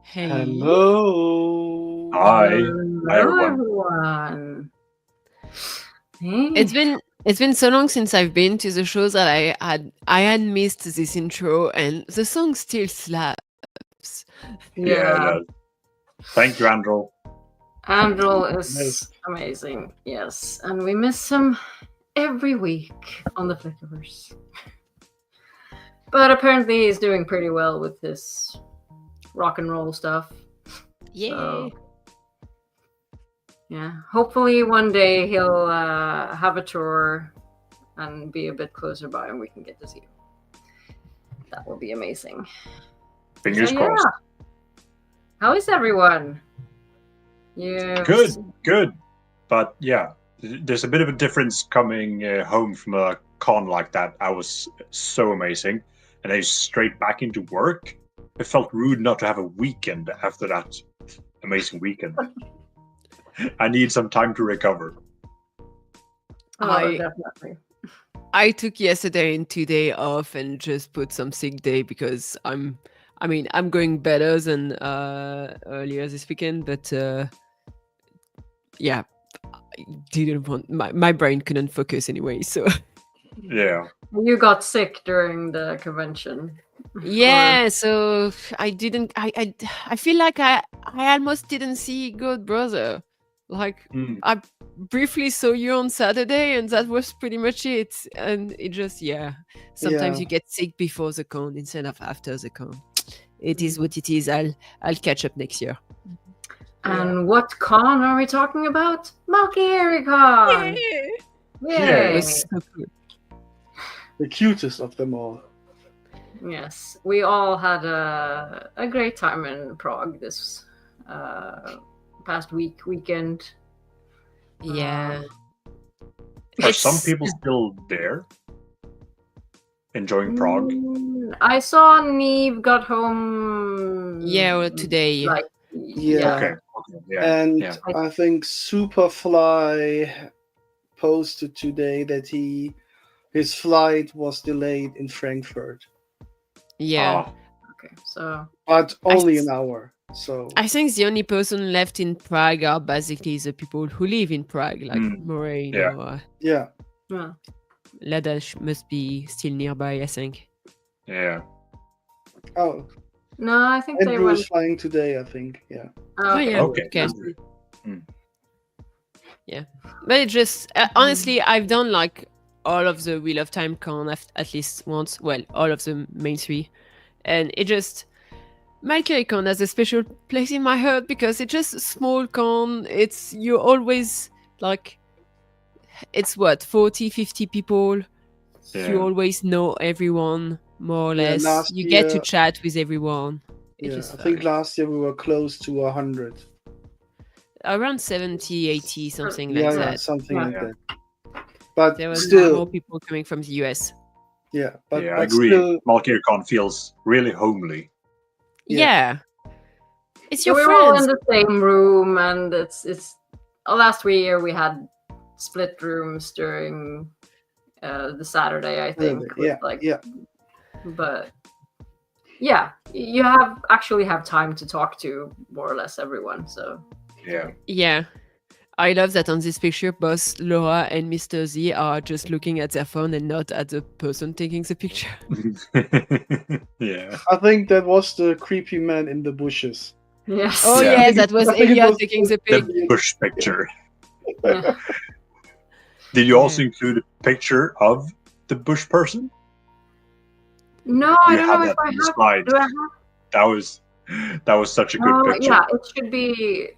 Hey, Hello. Hi. Hi, hello everyone. everyone. Hey. It's been so long since I've been to the shows that I had missed this intro, and the song still slaps. Yeah, it Yeah, does. Thank you, Andrew. Andrew Nice. is amazing. Yes, and we miss him every week on the Flickerverse. But apparently he's doing pretty well with his rock and roll stuff. Yay! So, yeah, hopefully one day he'll have a tour and be a bit closer by, and we can get to see him. That will be amazing. Fingers So, crossed. yeah. How is everyone? Yeah. Good. But yeah, there's a bit of a difference coming home from a con like that. I was so amazing. And then straight back into work. It felt rude not to have a weekend after that amazing weekend. I need some time to recover. Definitely. I took yesterday and today off and just put some sick day because I'm going better than earlier this weekend, but yeah, I didn't want my brain couldn't focus anyway, so Yeah. You got sick during the convention. yeah, so I didn't. I feel like I almost didn't see God Brother. Like I briefly saw you on Saturday, and that was pretty much it. And it just sometimes you get sick before the con instead of after the con. It is what it is. I'll catch up next year. And what con are we talking about? MalkieriCon! Yeah. It was so cool. The cutest of them all. Yes, we all had a great time in Prague this past weekend. Yeah. Are some people still there? Enjoying Prague? I saw Neve got home. Yeah, well, today. Like, Yeah. Okay. Yeah. And yeah. I think Superfly posted today that his flight was delayed in Frankfurt. Yeah. Okay, so. But only an hour. So I think the only person left in Prague are basically the people who live in Prague, like Moraine or yeah. Lada must be still nearby, I think. Yeah. Oh. No, I think Andrew they went. is flying today, I think. Yeah. Okay. Yeah. But it just honestly, I've done like all of the Wheel of Time con at least once. Well, all of the main three, and it just MalkieriCon has a special place in my heart because it's just a small con. It's you always like it's 40, 50 people. Yeah. You always know everyone more or less. Last You year, get to chat with everyone. I think last year we were close to 100. Around 70, 80, something like that. Yeah, something like that. But there was still more people coming from the US. Yeah, but I agree. Still, MalkieriCon feels really homely. Yeah. It's your we friends. were all in the same room, and it's last year we had split rooms during the Saturday, I think. But yeah, you actually have time to talk to more or less everyone. So yeah. I love that on this picture, both Laura and Mr. Z are just looking at their phone and not at the person taking the picture. Yeah. I think that was the creepy man in the bushes. Yes. Oh yes, that was Elia taking the pic. The bush picture. Did you also include a picture of the bush person? No, I don't know if I have. Do I have? That was such a good picture. Yeah, it should be.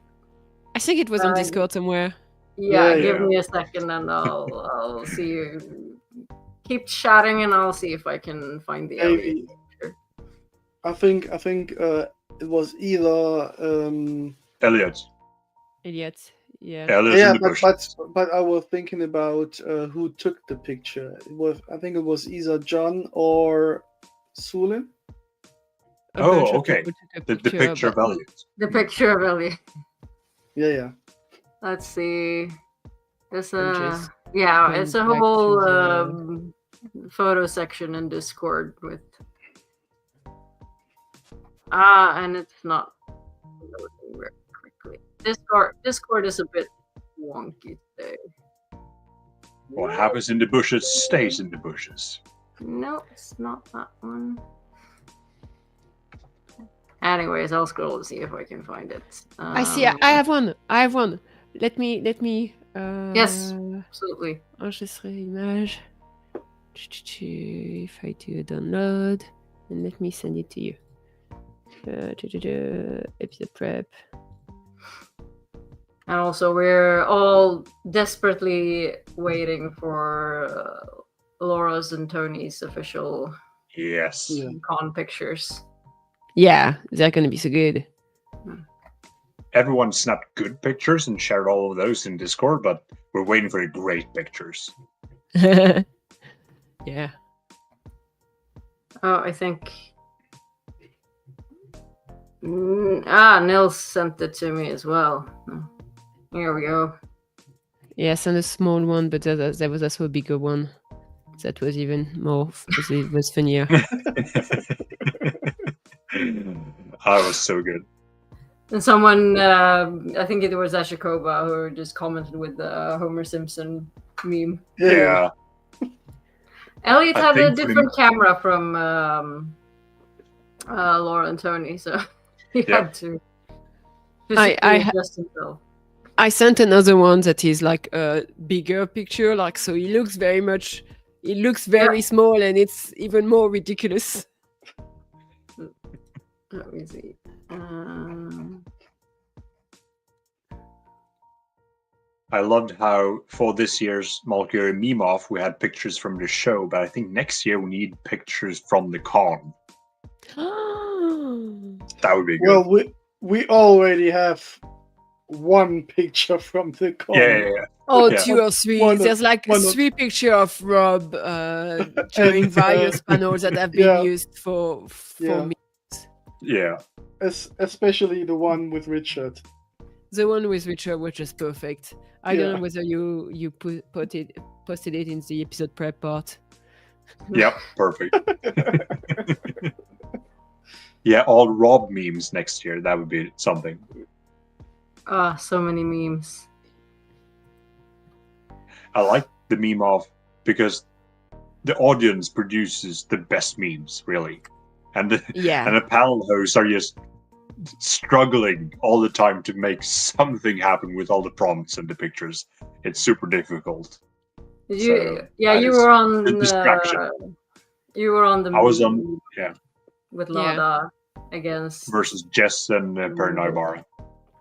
I think it was on Discord somewhere. Yeah, give me a second and I'll see you. Keep chatting and I'll see if I can find the Elliot picture. I think it was either Elliot. Yeah. But I was thinking about who took the picture. I think it was either John or Sulin. Okay. The picture of Elliot. The picture of Elliot. Yeah. Let's see. It's a whole photo section in Discord with and it's not loading very quickly. Discord is a bit wonky today. What happens in the bushes stays in the bushes. No, it's not that one. Anyways, I'll scroll to see if I can find it. I see. I have one. Let me. Yes, absolutely. Enregistrer image. If I do a download, and let me send it to you. Episode prep. And also, we're all desperately waiting for Laura's and Tony's official Yes. con pictures. Yeah, they're gonna be so good. Everyone snapped good pictures and shared all of those in Discord, but we're waiting for the great pictures. Yeah. Oh, I think. Nils sent it to me as well. Here we go. Yeah, send a small one, but there was also a bigger one. That was even more. It was funnier. That was so good. And someone, I think it was Ashikoba, who just commented with the Homer Simpson meme. Yeah. Elliot I had a think different camera from Laura and Tony, so he had to adjust himself. I sent another one that is like a bigger picture, like so he looks very much. It looks very small, and it's even more ridiculous. Let me see. I loved how for this year's Malkieri meme off we had pictures from the show, but I think next year we need pictures from the con. That would be good. Well, we already have one picture from the con. Yeah. Oh, Yeah. 2 or 3. There's like 3 pictures of Rob during various panels that have been used for me. Yeah. Especially the one with Richard. The one with Richard was just perfect. I don't know whether you posted it in the episode prep part. Yep, perfect. Yeah, all Rob memes next year. That would be something. So many memes. I like the meme off because the audience produces the best memes, really. And the panel hosts are just struggling all the time to make something happen with all the prompts and the pictures. It's super difficult. You were on the distraction. You were on the. I was on with Lada against versus Jess and Pernaibara.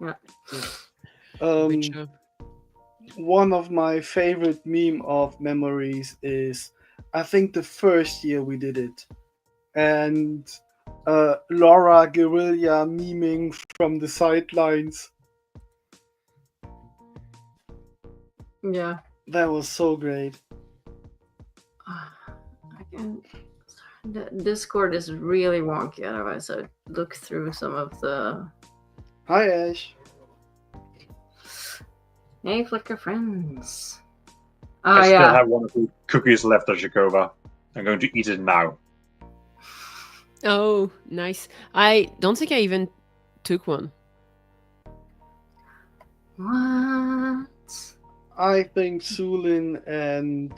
Yeah. One of my favorite meme of memories is, I think the first year we did it, and Laura Guerrilla memeing from the sidelines. Yeah. That was so great. The Discord is really wonky, otherwise I'd look through some of the... Hi, Ash. Hey, Flicker friends. I still have one of the cookies left, Ashikova. I'm going to eat it now. Oh, nice. I don't think I even took one. What? I think Sulin and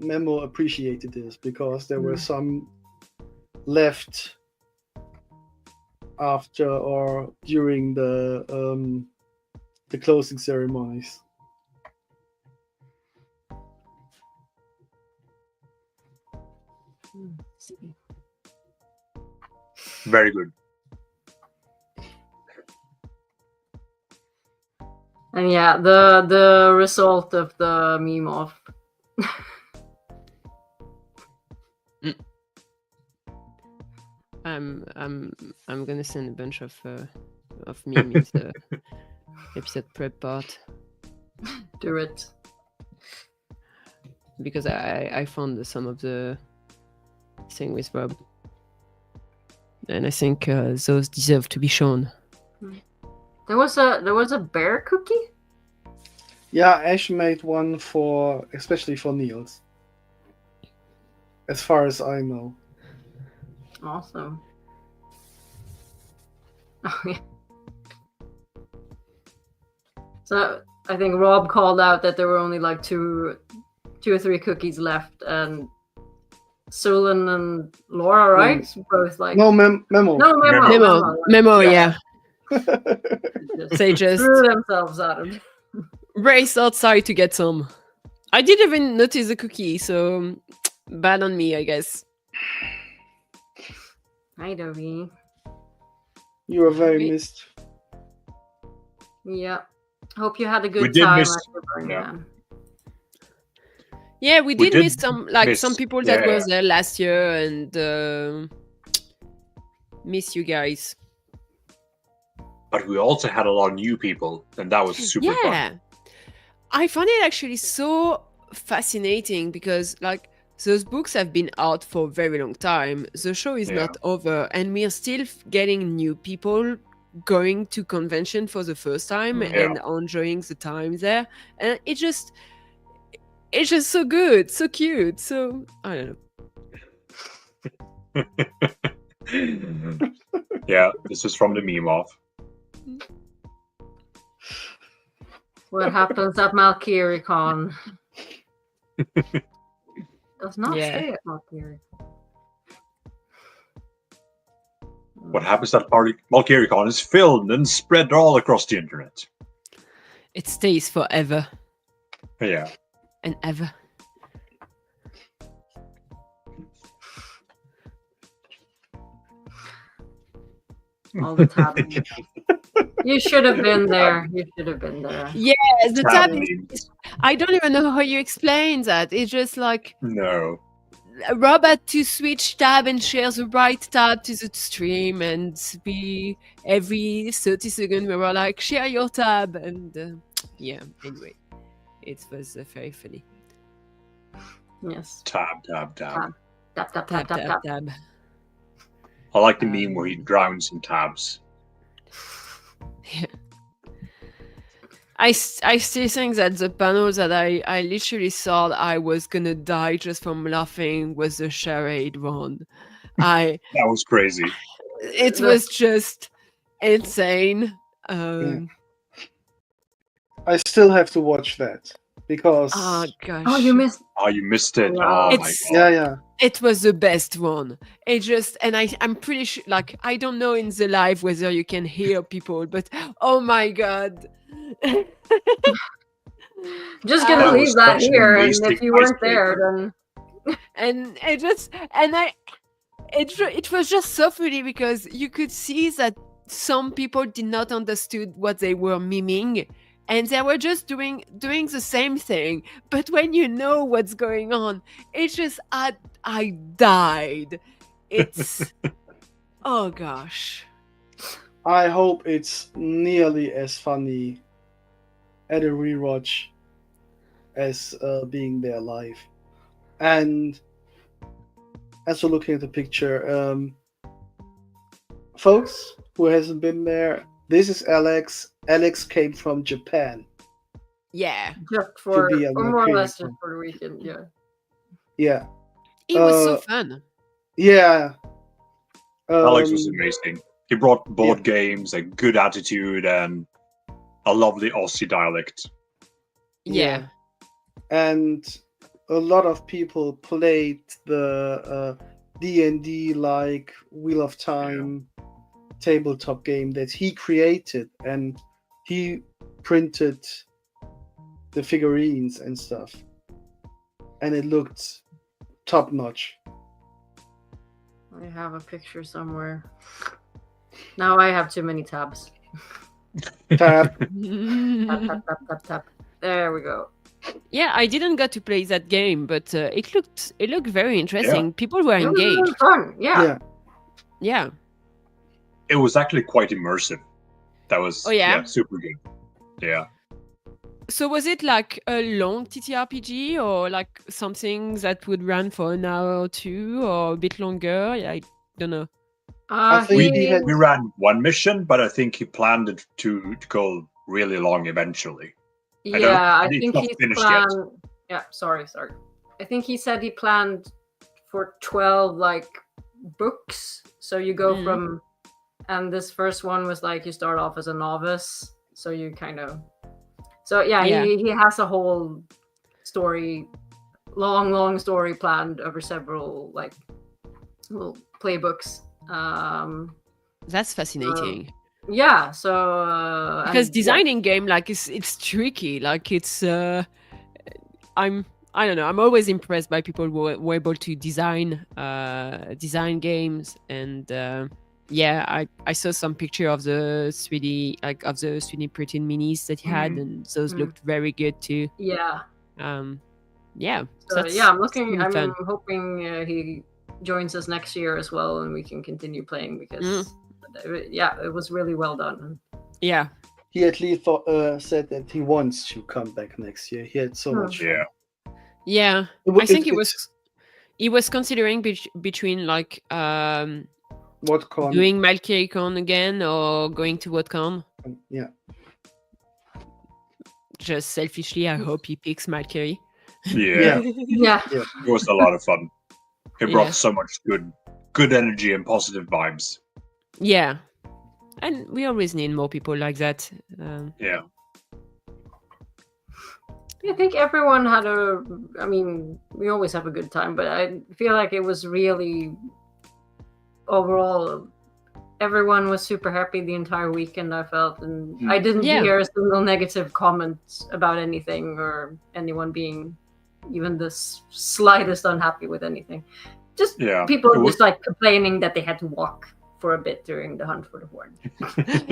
Memo appreciated this because there were some left after or during the closing ceremonies. Very good. And yeah, the result of the meme off. I'm gonna send a bunch of memes in the episode prep part. Do it. Because I found some of the thing with Rob. And I think those deserve to be shown. There was a bear cookie? Yeah, Ash made one especially for Niels. As far as I know. Awesome. Oh, yeah. So I think Rob called out that there were only like two or three cookies left, and Solon and Laura, right? Both like No, Memo. no Memo, Yeah. Just They just threw themselves at it. raced outside to get some. I didn't even notice the cookie, so bad on me, I guess. Hi, Dobie. You were very missed. Yeah. Hope you had a We good did time miss- at the Burning yeah. Man. Yeah, we did did miss some miss- people that yeah. was there last year, and miss you guys. But we also had a lot of new people, and that was super fun. Yeah, I found it actually so fascinating because like those books have been out for a very long time. The show is Yeah. not over, and we are still getting new people going to convention for the first time Yeah. and enjoying the time there, and it's just so good, so cute. So I don't know. Yeah, this is from the meme off. What happens at MalkieriCon does not Yeah. stay at Malkieri. What happens at MalkieriCon is filmed and spread all across the internet. It stays forever Yeah. and ever. All the tabbing. You should have been there. You should have been there. Yeah, the Tab tab memes. is. I don't even know how you explain that. It's just like No. Rob had to switch tab and share the right tab to the stream, and we every 30 seconds we were like, share your tab, and yeah. Anyway, it was very funny. Yes. Tab. Tap, tap, tap, Tab, tap, tap. tab. I like the meme where he drowns in tabs. I still think that the panel that I literally thought I was gonna die just from laughing was the charade one. That was crazy. It was just insane. I still have to watch that because Oh gosh. Oh, you missed. Oh, you missed it. Wow. Oh my It's- god. yeah. It was the best one. It just, and I'm pretty sure, like, I don't know in the live whether you can hear people, but oh my god. Just gonna That leave was that such an here, and amazing if you weren't icebreaker. there, then And it just, and it was just so funny because you could see that some people did not understood what they were miming, and they were just doing the same thing. But when you know what's going on, it's just I died. It's oh gosh. I hope it's nearly as funny at a rewatch as being there live. And as we're looking at the picture, folks who hasn't been there, this is Alex. Alex came from Japan. Yeah. just for be a or more or less MalkieriCon. just for the weekend. Yeah. Yeah, It was so Uh, fun. yeah. Alex was amazing. He brought board games, a good attitude, and a lovely Aussie dialect. Yeah. And a lot of people played the D&D like Wheel of Time tabletop game that he created, and he printed the figurines and stuff, and it looked top notch. I have a picture somewhere. Now I have too many tabs. Tab. Tap, tap, tap, tap, tap. There we go. Yeah, I didn't get to play that game, but it looked very interesting. People were It was really engaged. fun. Yeah. Yeah. Yeah. It was actually quite immersive. That was Oh, yeah? super good. Yeah. So was it like a long TTRPG or like something that would run for an hour or two or a bit longer? Yeah, I don't know. I think he had- We ran one mission, but I think he planned it to go really long eventually. Yeah, I and it's think not he's finished yet. planned. Yeah, sorry. I think he said he planned for 12 like books. So you go Mm. from, and this first one was like you start off as a novice, so you kind of So yeah, Yeah. he has a whole story, long story planned over several like little playbooks. That's fascinating. Yeah, so Because and, designing game, like, it's tricky. Like, it's I don't know. I'm always impressed by people who are able to design games, and yeah, I saw some picture of the 3D printed minis that he had, and those looked very good too. Yeah. Yeah. So That's yeah, really I'm fun. hoping he joins us next year as well, and we can continue playing because yeah, it was really well done. Yeah. He at least said that he wants to come back next year. He had so much fun. Yeah. I think he was considering between like WoTCon. doing MalkieriCon again or going to WoTCon. Yeah. Just selfishly, I hope he picks Malkieri. Yeah. Yeah. It was a lot of fun. He brought so much good energy and positive vibes. Yeah. And we always need more people like that. Yeah. I think everyone had I mean, we always have a good time, but I feel like it was really overall, everyone was super happy the entire weekend, I felt, and I didn't hear a single negative comment about anything or anyone being even the slightest unhappy with anything. Just people just like complaining that they had to walk for a bit during the hunt for the horn.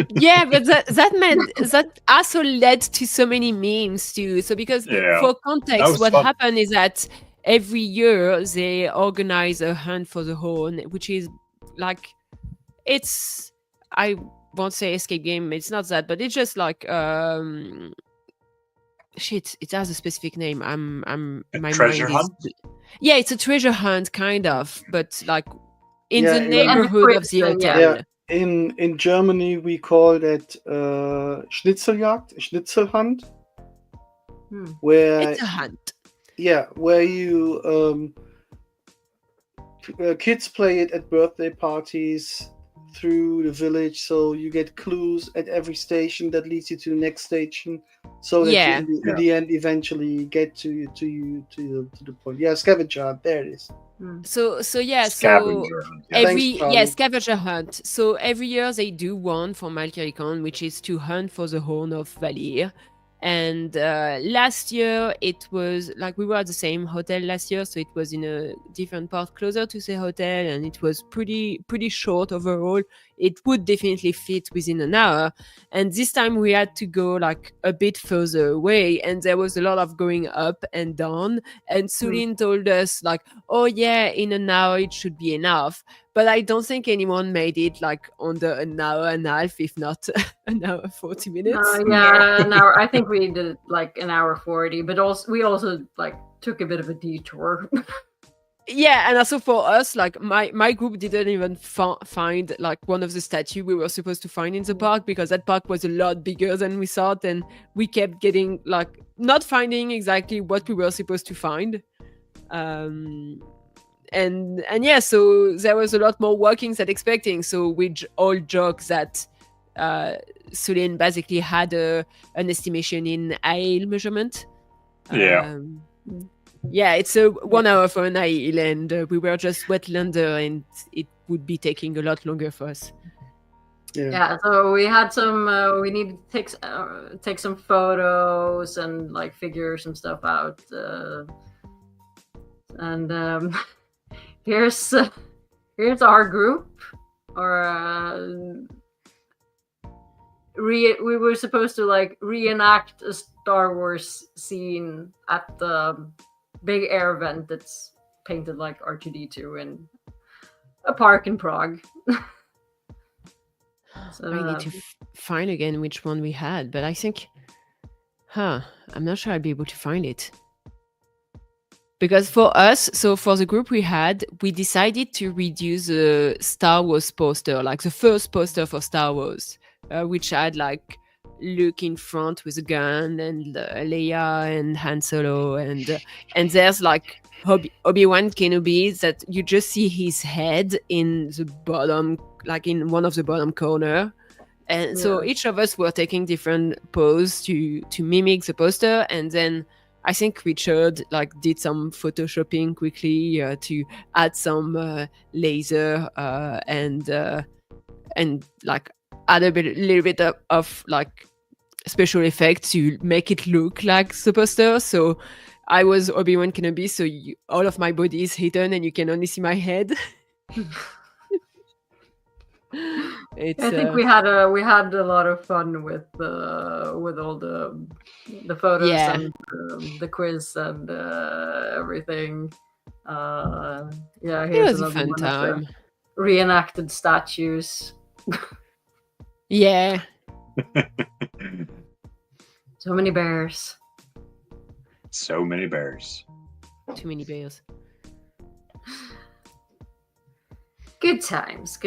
Yeah, but that also led to so many memes too. So because for context, what happened is that every year they organize a hunt for the horn, which is like, it's, I won't say escape game, it's not that, but it's just like it has a specific name. My treasure mind hunt? Yeah, it's a treasure hunt kind of, but like in the neighborhood of the hotel. Yeah. In Germany we call that Schnitzeljagd, Schnitzelhunt. Where it's a hunt. Yeah, where you kids play it at birthday parties through the village, so you get clues at every station that leads you to the next station, so that you in the end eventually get to the point. Yeah, scavenger hunt. There it is. So scavenger hunt. Scavenger hunt. So every year they do one for MalkieriCon, which is to hunt for the horn of Valir. And last year it was like, we were at the same hotel last year, so it was in a different part closer to the hotel, and it was pretty short overall. It would definitely fit within an hour, and this time we had to go like a bit further away, and there was a lot of going up and down, and Sulin told us like, oh yeah, in an hour it should be enough. But I don't think anyone made it like under an hour and a half, if not an hour 40 minutes. An hour. I think we did like an hour 40, but we also like took a bit of a detour. Yeah, and also for us, like my group didn't even find like one of the statues we were supposed to find in the park, because that park was a lot bigger than we thought, and we kept getting like not finding exactly what we were supposed to find. And yeah, so there was a lot more walkings than expecting. So we all joke that Sulin basically had an estimation in aisle measurement. Yeah, it's a 1 hour for an aisle, and we were just wetlander, and it would be taking a lot longer for us. Yeah, so we had some. We needed to take some photos and like figure some stuff out. And here's our group. We were supposed to like reenact a Star Wars scene at the big air vent that's painted like R2-D2 in a park in Prague. So, I need to find again which one we had, but I think, I'm not sure I'd be able to find it. Because for us, so for the group we decided to reduce the Star Wars poster, like the first poster for Star Wars, which had like Luke in front with a gun, and Leia and Han Solo, and there's like Obi-Wan Kenobi that you just see his head in the bottom, like in one of the bottom corner. And so each of us were taking different poses to mimic the poster, and then I think Richard like did some photoshopping quickly to add some laser and like add little bit of like special effects to make it look like the poster. So I was Obi-Wan Kenobi, so all of my body is hidden and you can only see my head. I think we had a lot of fun with all the photos and the quiz and everything. It was a fun time. Reenacted statues. Yeah. So many bears. So many bears. Too many bears. Good times.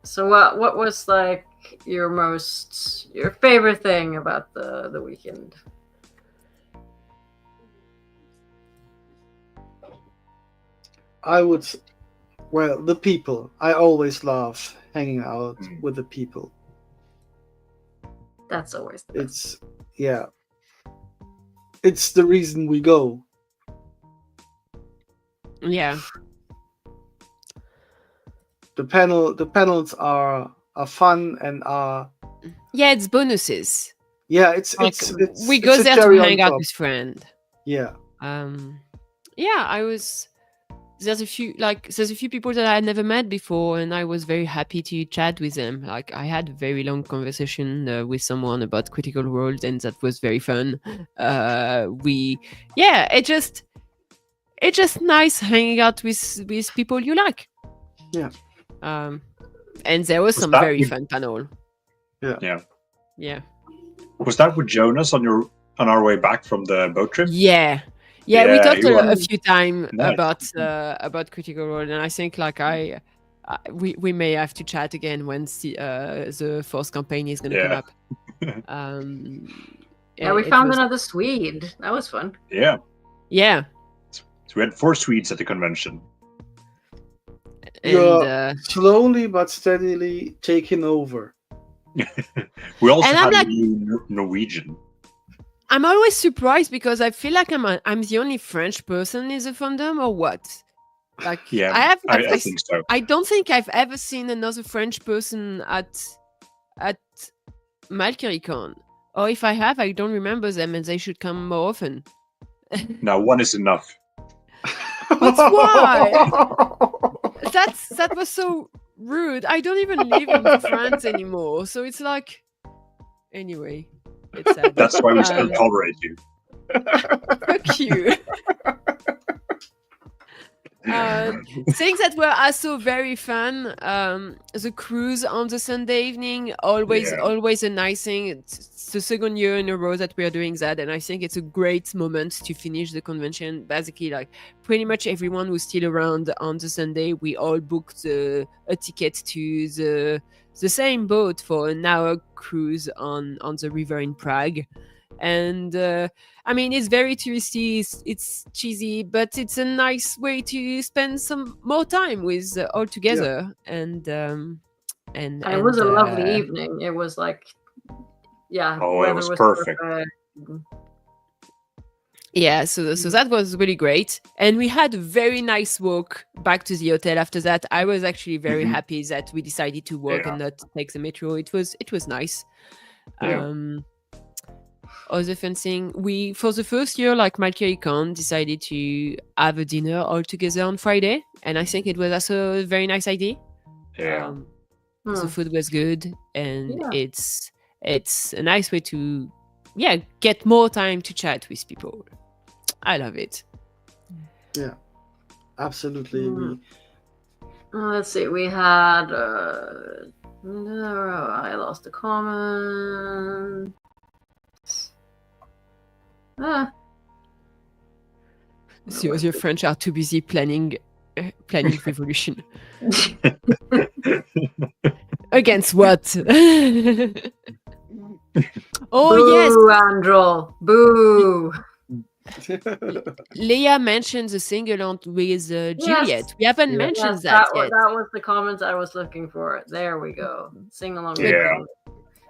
So what was like your favorite thing about the weekend? The people. I always love hanging out with the people. That's always the best. It's the reason we go. Yeah. The panels are fun and are it's bonuses. Yeah, we go there to hang out with friends. Yeah. There's a few people that I had never met before, and I was very happy to chat with them. Like I had a very long conversation with someone about Critical Role, and that was very fun. It's just nice hanging out with people you like. Yeah. And there was some very fun panel. Yeah. Was that with Jonas on our way back from the boat trip? Yeah, we talked a few times about Critical Role, and I think like we may have to chat again when the fourth campaign is going to come up. We found another Swede. That was fun. Yeah. So we had 4 Swedes at the convention. You're slowly but steadily taking over. We also had a new Norwegian. I'm always surprised because I feel like I'm the only French person in the fandom, or what? Like, I think so. I don't think I've ever seen another French person at MalkieriCon, or if I have, I don't remember them, and they should come more often. No, one is enough. That's why. That was so rude. I don't even live in France anymore, so it's like. Anyway. It's sad. That's why we still tolerate you. Fuck you. Things that were also very fun. The cruise on the Sunday evening, always a nice thing. It's the second year in a row that we are doing that, and I think it's a great moment to finish the convention. Basically, like pretty much everyone who's still around on the Sunday, we all booked a ticket to the same boat for an hour cruise on the river in Prague. And I mean, it's very touristy, it's cheesy, but it's a nice way to spend some more time with all together. And it was a lovely evening. It was like, it was perfect. Yeah, so that was really great. And we had a very nice walk back to the hotel after that. I was actually very happy that we decided to walk and not take the metro. It was nice. Other fun thing, we, for the first year, like MalkieriCon, decided to have a dinner all together on Friday. And I think it was also a very nice idea. The food was good, and it's a nice way to get more time to chat with people. I love it. Yeah, absolutely. Let's see. We had. I lost the comment. So your French are too busy planning revolution. Against what? Oh, boo, yes. Androl. Boo. Leah mentioned the sing-along with Juliet. We haven't Yeah. mentioned Yes, that yet. that was the comment I was looking for. There we go. Sing along with Yeah. Juliet.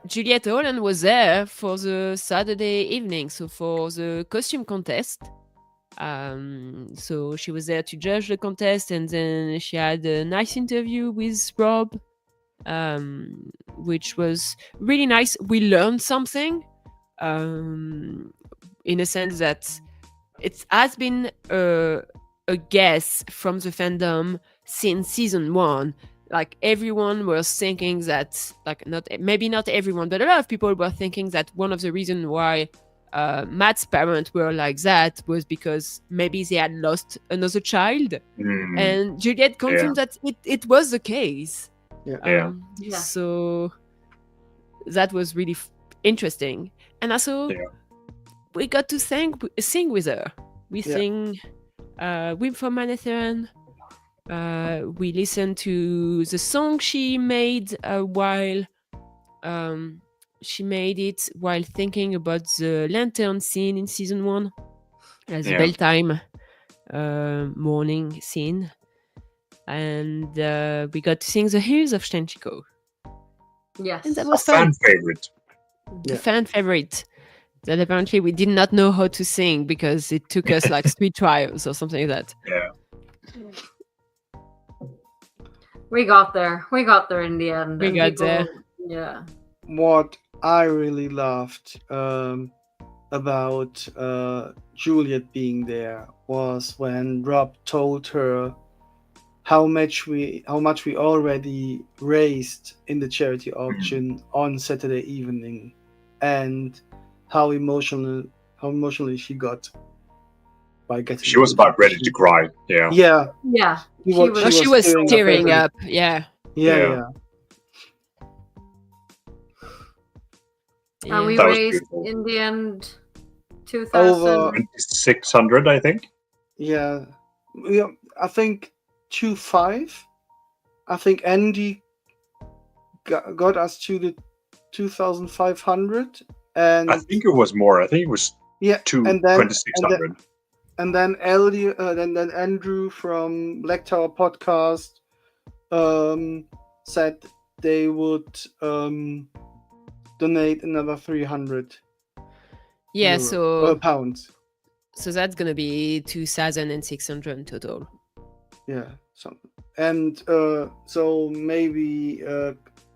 Juliet Holland was there for the Saturday evening, so for the costume contest. So she was there to judge the contest, and then she had a nice interview with Rob, which was really nice. We learned something, in a sense that it has been a guess from the fandom since season 1. Like everyone was thinking that, like maybe not everyone, but a lot of people were thinking that one of the reasons why Matt's parents were like that was because maybe they had lost another child, and Juliet confirmed that it was the case. Yeah. So that was really interesting, and also we got to sing with her. We sing "Whim for Manhattan." We listened to the song she made while she made it while thinking about the lantern scene in season 1, as a belltime morning scene, and we got to sing the Hills of Stenchiko. Yes. And that A was fan fun. favorite. The fan favorite that apparently we did not know how to sing because it took us like 3 trials or something like that. Yeah. We got there. We got there in the end. We and got there. Yeah. What I really loved about Juliet being there was when Rob told her how much we already raised in the charity auction on Saturday evening, and how emotionally she got by getting. She was about ready to cry. Yeah. Yeah. Yeah. She was tearing up. Yeah. And we That was raised beautiful. in the end 2,000. Over 600, I think. Yeah, I think 2.5. I think Andy got us to the 2,500, and I think it was more. I think it was 2,600. And then then Andrew from Black Tower Podcast said they would donate another 300. Yeah, pounds. So that's gonna be 2,600 in total. Yeah, and so maybe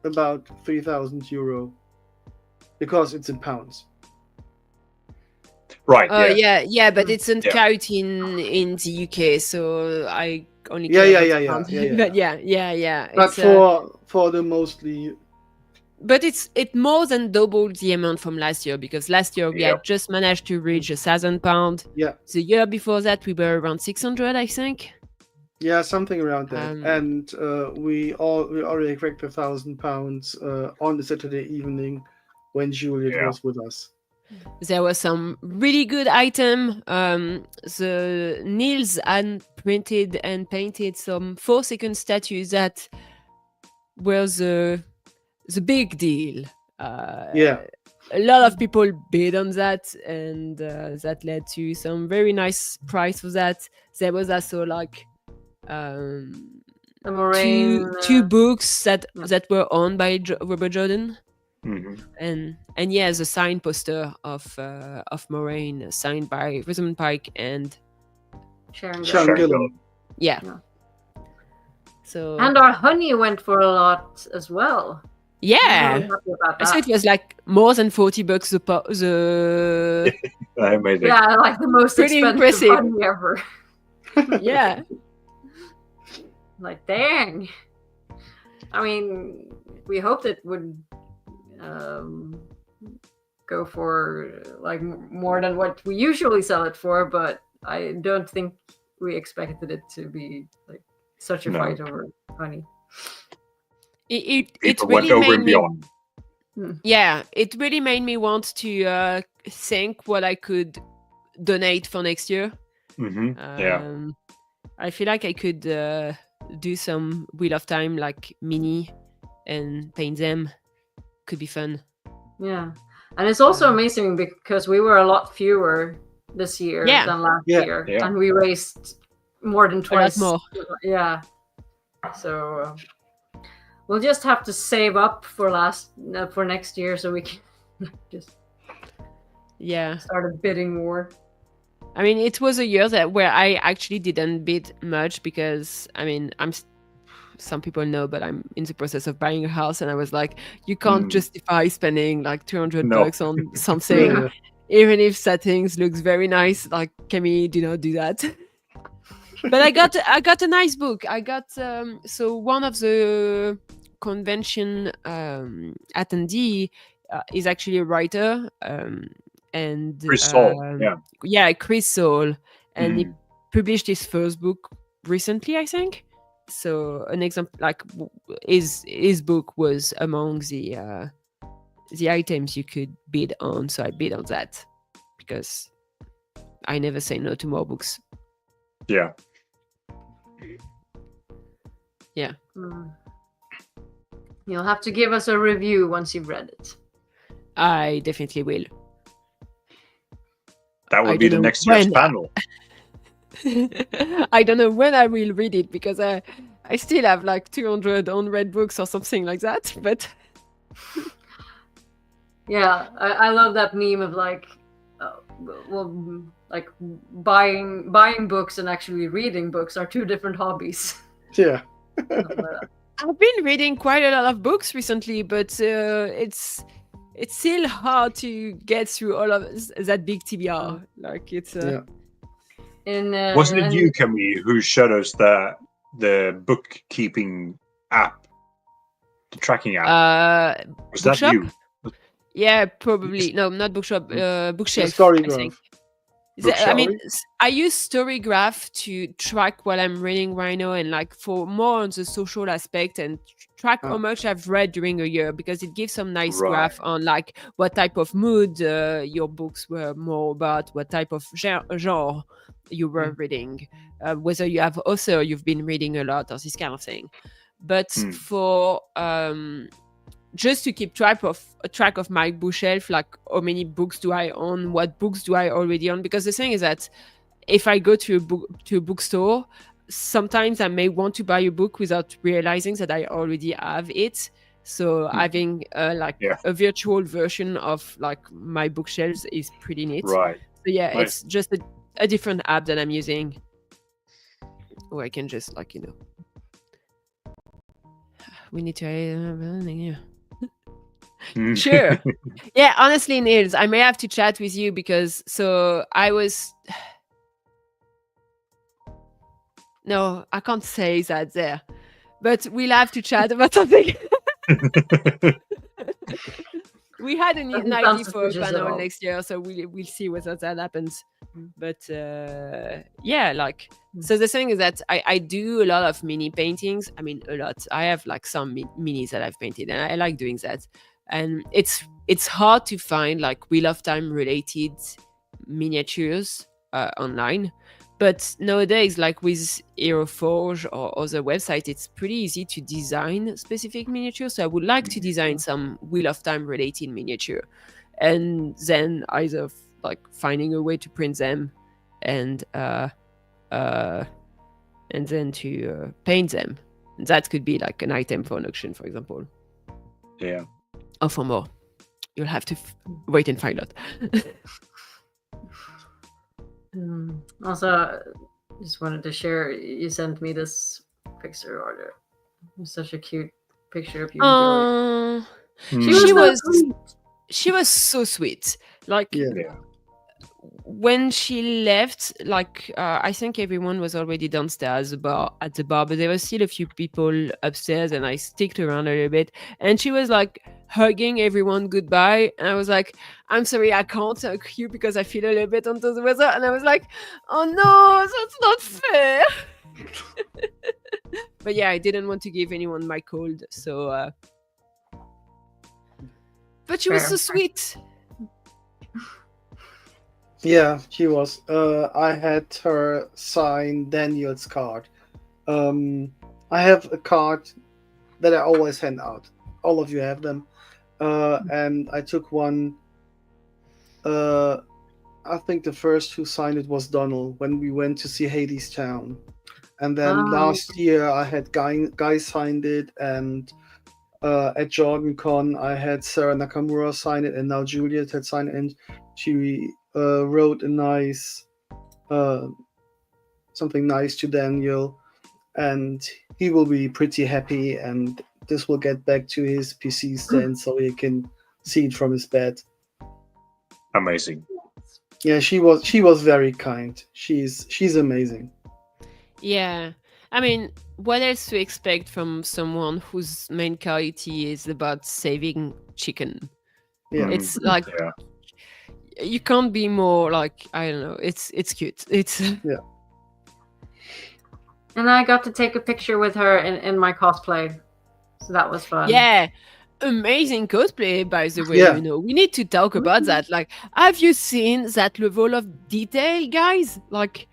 about 3,000 euro, because it's in pounds. Right. Yeah, but it's in charity in the UK, so I only Yeah. But yeah. But for the mostly. But it more than doubled the amount from last year, because last year we had just managed to reach £1,000. Yeah. The year before that we were around 600, I think. Yeah, something around that. And we already cracked £1,000 on the Saturday evening when Juliet was with us. There was some really good item. The Niels had printed and painted some 4-second statues that were the big deal. A lot of people bid on that, and that led to some very nice price for that. There was also like two books that were owned by Robert Jordan. And the signed poster of Moraine, signed by Rosamund Pike and Sharon Gillan. Yeah. So and our honey went for a lot as well. Yeah, so it was like more than $40 the Amazing. Yeah, like the most pretty expensive impressive honey ever. Yeah. Like, dang. I mean, we hoped it would go for like more than what we usually sell it for, but I don't think we expected it to be like such a fight over honey. It went really over made and me, beyond. yeah, it really made me want to think what I could donate for next year. I feel like I could do some Wheel of Time like mini and paint them. Could be fun. Yeah, and it's also amazing because we were a lot fewer this year Yeah. than last Yeah. year, Yeah. and we raised more than twice more. Yeah, so we'll just have to save up for next year so we can just start a bidding war. I mean, it was a year where I actually didn't bid much because, I mean, some people know, but I'm in the process of buying a house, and I was like, you can't justify spending like $200 on something, Yeah. even if settings looks very nice. Like, Camille, do not do that. But I got a nice book. I got so one of the convention attendee is actually a writer, and Chris Saul, Chris Saul, and he published his first book recently, I think. So an example, like his book was among the items you could bid on. So I bid on that because I never say no to more books. Yeah. Yeah. You'll have to give us a review once you've read it. I definitely will. That would be the next year's panel. I don't know when I will read it because I still have like 200 unread books or something like that. But yeah, I love that meme of like, like buying books and actually reading books are two different hobbies. Yeah. I've been reading quite a lot of books recently, but it's still hard to get through all of that big TBR. Like it's wasn't it you, Camille, who showed us the bookkeeping app, the tracking app? Was that Bookshop? you? Yeah, probably. No, not Bookshop. Bookshelf. Storygraph. I think. I mean, I use Storygraph to track what I'm reading right now, and like for more on the social aspect and track how much I've read during a year, because it gives some nice graph on like what type of mood your books were more about, what type of genre you were reading, whether you have author you've been reading a lot or this kind of thing. But for just to keep track of my bookshelf, like how many books do I own, what books do I already own, because the thing is that if I go to a bookstore, sometimes I may want to buy a book without realizing that I already have it. So having a virtual version of like my bookshelves is pretty neat. Right. So yeah, it's just a different app that I'm using, where I can just like, we need to Sure. Yeah, honestly, Niels, I may have to chat with you because no, I can't say that there, but we'll have to chat about something. We had an idea for a panel next year, so we'll see whether that happens. But yeah, like, so the thing is that I do a lot of mini paintings. I mean, a lot. I have like some minis that I've painted, and I like doing that. And it's hard to find like Wheel of Time related miniatures online. But nowadays, like with HeroForge or other websites, it's pretty easy to design specific miniatures. So I would like to design some Wheel of Time related miniature, and then either like finding a way to print them and then to paint them. And that could be like an item for an auction, for example. Yeah. Or for more. You'll have to wait and find out. Also, just wanted to share, you sent me this picture order. Such a cute picture of you. She was so sweet. Like when she left, like I think everyone was already downstairs at the bar, but there was still a few people upstairs, and I sticked around a little bit, and she was like hugging everyone goodbye, and I was like, I'm sorry, I can't hug you because I feel a little bit under the weather, and I was like, oh no, that's not fair. But yeah, I didn't want to give anyone my cold, so but she was so sweet. Yeah, she was. I had her sign Daniel's card. I have a card that I always hand out. All of you have them. And I took one. I I think the first who signed it was Donald when we went to see Hades Town. And then last year I had Guy signed it, and at JordanCon I had Sarah Nakamura sign it, and now Juliet had signed it, and she wrote a nice something nice to Daniel, and he will be pretty happy, and this will get back to his PC stand so he can see it from his bed. Amazing. Yeah, she was very kind. She's amazing. Yeah. I mean, what else to expect from someone whose main quality is about saving chicken? Yeah. It's like you can't be more like, I don't know. It's cute. It's yeah. And I got to take a picture with her in my cosplay, so that was fun. Yeah. Amazing cosplay, by the way. Yeah. You know, we need to talk about that. Like, have you seen that level of detail, guys? Like,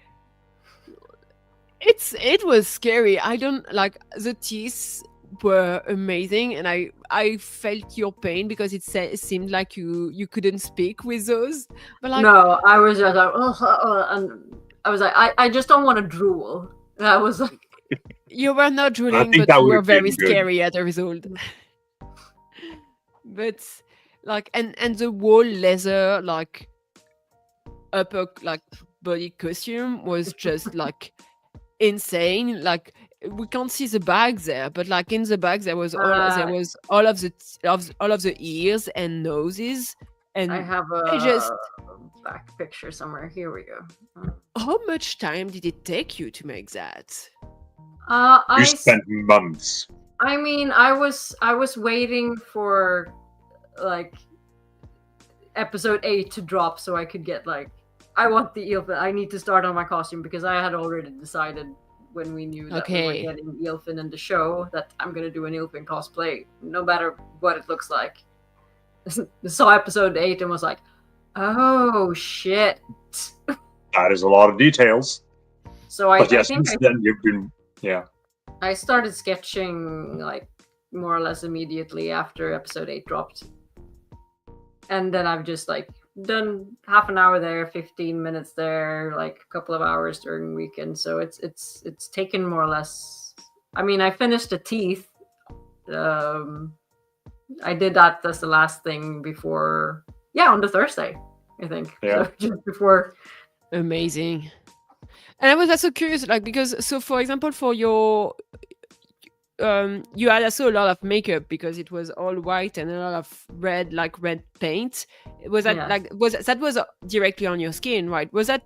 it was scary. I don't like the teeth were amazing, and I felt your pain because it seemed like you couldn't speak with those. But like, no, I was just like, and I was like, I just don't want to drool. And I was like, you were not drooling, think but that you would were have very been good. scary as a result. But like, and the whole leather like upper like body costume was just like insane. Like, we can't see the bag there, but like in the bag there was all of the ears and noses. And I have a back picture somewhere. Here we go. How much time did it take you to make that? You spent months. I mean, I was waiting for like episode 8 to drop so I could get like, I want the Eelfin. I need to start on my costume because I had already decided when we knew that we were getting Eelfin in the show that I'm gonna do an Eelfin cosplay no matter what it looks like. Saw episode 8 and was like, oh shit. That is a lot of details. So I think since then you've been I started sketching like more or less immediately after episode 8 dropped. And then I've just like done half an hour there, 15 minutes there, like a couple of hours during the weekend. So it's taken more or less. I mean, I finished the teeth. I did that as the last thing before, on the Thursday, I think. Yeah. So just before. Amazing. And I was also curious, like, because, so for example, for your, you had also a lot of makeup because it was all white and a lot of red paint. Was that was directly on your skin, right? Was that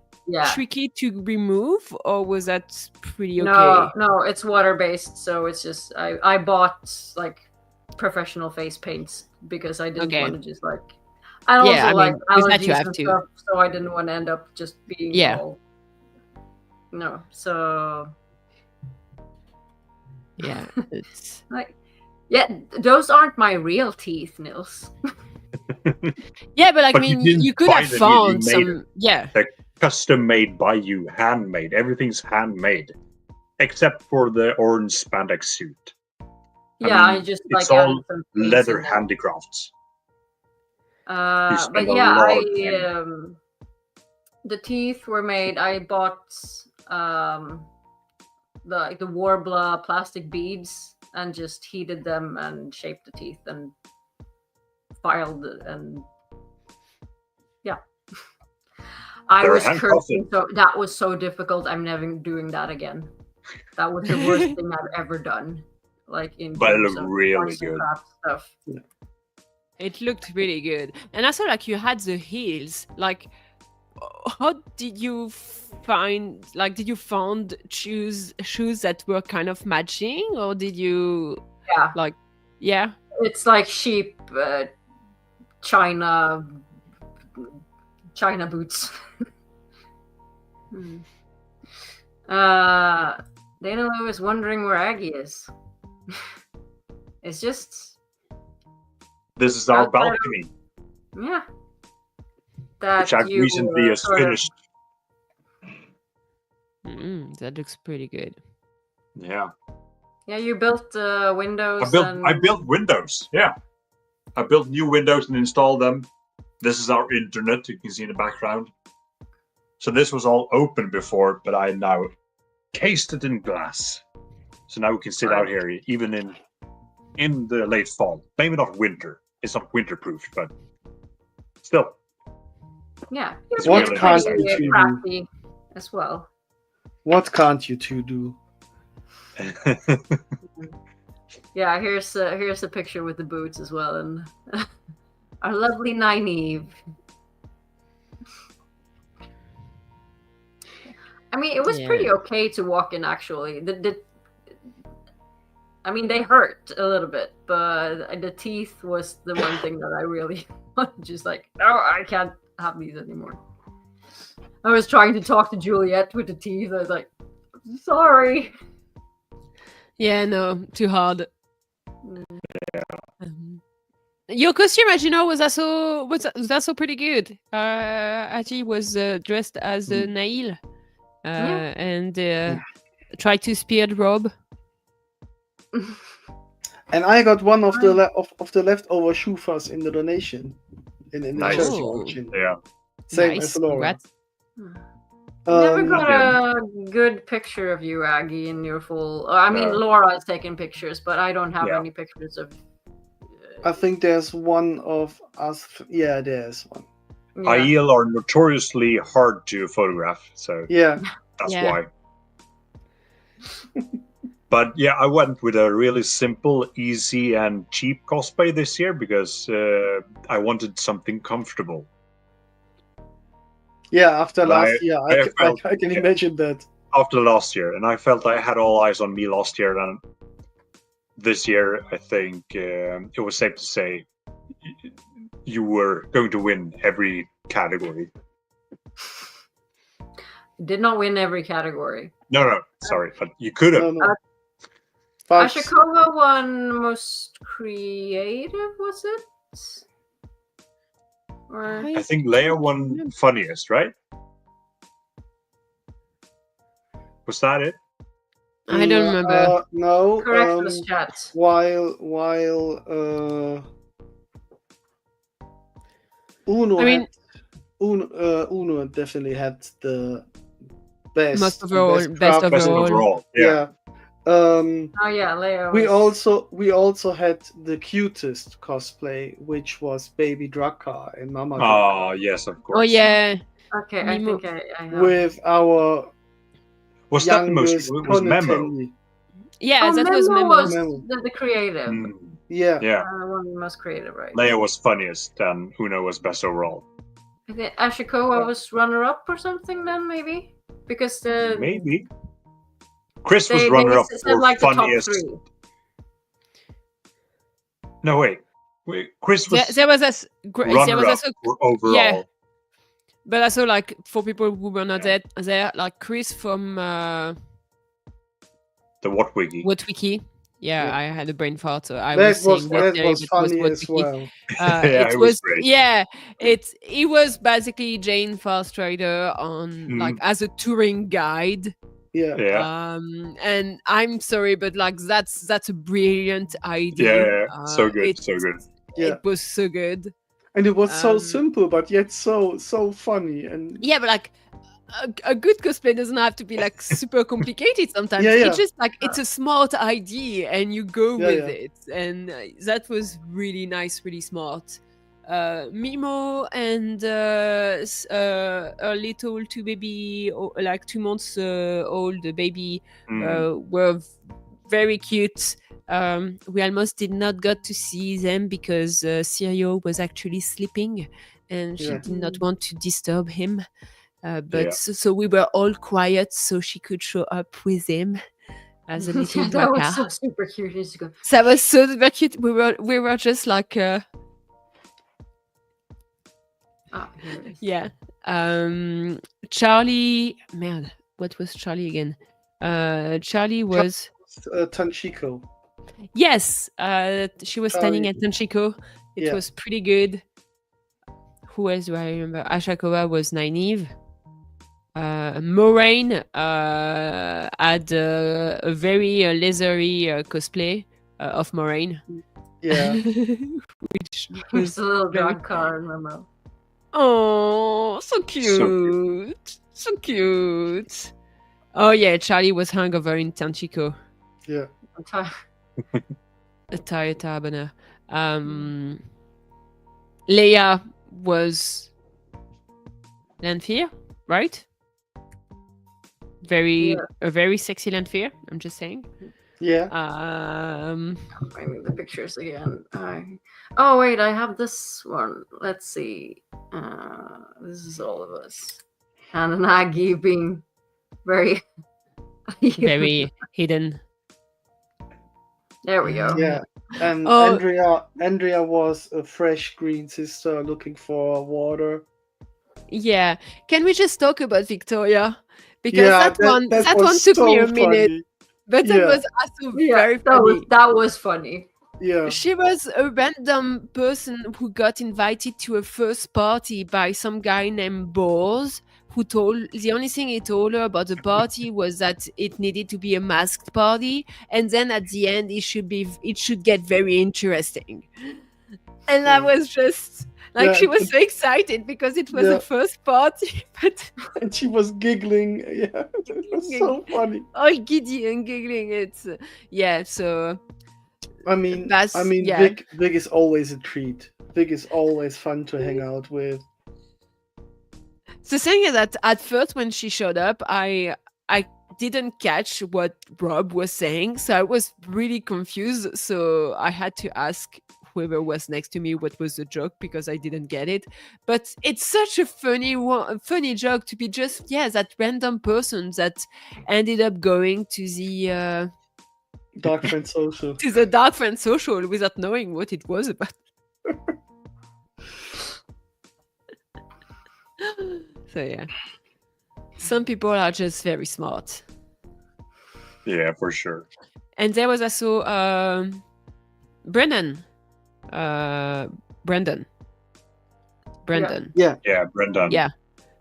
tricky to remove, or was that pretty okay? No, it's water-based, so it's just, I bought, like, professional face paints because I didn't want to just, like, I also like allergies and stuff, so I didn't want to end up just being all... No, so it's like, those aren't my real teeth, Nils. But like, I mean, you could have found some. They're custom made by you, handmade. Everything's handmade, except for the orange spandex suit. I just like it's all leather handicrafts. But the teeth were made. I bought the Warbler plastic beads and just heated them and shaped the teeth and filed it, and I was cursing, so that was so difficult. I'm never doing that again. That was the worst thing I've ever done. Like but it looked really good. Stuff. Yeah. It looked really good, and I saw like you had the heels. Like, how did you find? Like, did you find shoes that were kind of matching, or did you? It's like cheap China boots. Dana Lou is wondering where Aggie is. It's just. This is our balcony. That which I've recently has finished. That looks pretty good. Yeah. Yeah, you built windows. I built windows. Yeah, I built new windows and installed them. This is our internet. You can see in the background. So this was all open before, but I now cased it in glass. So now we can sit out here even in the late fall. Maybe not winter. It's not winter-proof, but still. Yeah. What It's can't pretty you do? crafty as well. What can't you two do? Yeah, here's a picture with the boots as well, and our lovely Nynaeve. I mean, it was pretty okay to walk in. Actually, I mean, they hurt a little bit, but the teeth was the one thing that I really just like. No, I can't have these anymore. I was trying to talk to Juliet with the teeth. I was like, sorry. Yeah, no, too hard. Your costume, as you know, was also pretty good. Aji was dressed as Nail, and tried to spear Rob. And I got one of the leftover shufas in the donation in the Nice. church auction. Yeah. Same Nice, as Laura. congrats. Never got a good picture of you, Aggie, in your full. I mean, Laura has taken pictures, but I don't have any pictures of. I think there's one of us. Yeah, there's one. Yeah. Aiel are notoriously hard to photograph, so Yeah. that's Yeah. why. But yeah, I went with a really simple, easy, and cheap cosplay this year because I wanted something comfortable. Yeah, after last year, I I can imagine that. After last year, and I felt I had all eyes on me last year, and this year I think it was safe to say you were going to win every category. Did not win every category. No, sorry, but you could have. No. But Ashikova won most creative, was it? Or I think Leia won funniest, right? Was that it? I don't remember. No. correct us, chat. While Uno, I mean- Uno definitely had the best. Most overall, best best craft. Best overall. overall. Yeah. Oh yeah, Leia. We also had the cutest cosplay, which was Baby Draka in Mama Oh yes, of course. Oh yeah. Okay, Mimo. I think I have. with our Was that the most? youngest Was Memo? Ponetini. Yeah, that was Memo Memo. was Memo. the creative. Mm, Yeah. yeah, One of the most creative, right? Leia was funniest, and Uno was best overall. I think Ashikoa was runner-up or something then, maybe? Because the Maybe. Chris was they runner-up said for like the top funniest. three. No, wait. Chris was There was runner-up also, for overall. yeah. But also like for people who were not there, like Chris from The WoT Wiki. WoT Wiki. Yeah, Yeah. I had a brain fart, so I That was was saying that yesterday, was but it was funny WoT as Wiki. well. Yeah, It it was was great. yeah. It was basically Jane Fastrider on like as a touring guide. Yeah. Yeah. And I'm sorry, but like that's a brilliant idea. Yeah. So good. So good. Yeah. It was so good. And it was so Um, simple, but yet so funny. And Yeah, but like a good cosplay doesn't have to be like super complicated sometimes. Yeah, yeah. It's just like it's a smart idea and you go Yeah, with yeah. it. And that was really nice, really smart. Mimo and a little 2 baby, like 2 months old baby, were very cute. We almost did not get to see them because Sirio was actually sleeping and she Yeah. did not want to disturb him. But Yeah. so we were all quiet so she could show up with him as a little That was Draka. so super cute. Just go, So that was so super cute. We were just like here it is. yeah. Charlie, merde, what was Charlie again? Charlie was Tanchiko. yes. She was standing Charlie. at Tanchiko. It Yeah. was pretty good. Who else do I remember? Ashakova was Nynaeve. Moraine had a very leathery cosplay of Moraine. Yeah. Which There's was a little very drag car in my mouth. Oh, so cute. So cute. Oh yeah, Charlie was hungover in Tanchico. Yeah. Attire Tabana. Leia was Lanfear, right? A very sexy Lanfear. I'm just saying. Yeah. Finding the pictures again. Oh wait, I have this one. Let's see. This is all of us, and an Aggie being very, very hidden. There we go. Yeah. And Oh. Andrea was a fresh green sister looking for water. Yeah. Can we just talk about Victoria? Because that one was took me so a minute. funny. But Yeah. it was also very funny. That was funny. Yeah. She was a random person who got invited to a first party by some guy named Bose, who the only thing he told her about the party was that it needed to be a masked party, and then at the end it should get very interesting. And I was just like, she was so excited because it was a first party, and she was giggling. Yeah, it was so funny. All giddy and giggling. It's so. I mean, Vic is always a treat. Vic is always fun to hang out with. The thing is that at first when she showed up, I didn't catch what Rob was saying, so I was really confused. So I had to ask whoever was next to me what was the joke, because I didn't get it. But it's such a funny joke to be just that random person that ended up going to the Dark Friend Social. To the Dark Friend Social without knowing what it was about. So yeah, some people are just very smart. Yeah, for sure. And there was also Brendan. Brendan. Yeah, Brendan. Yeah.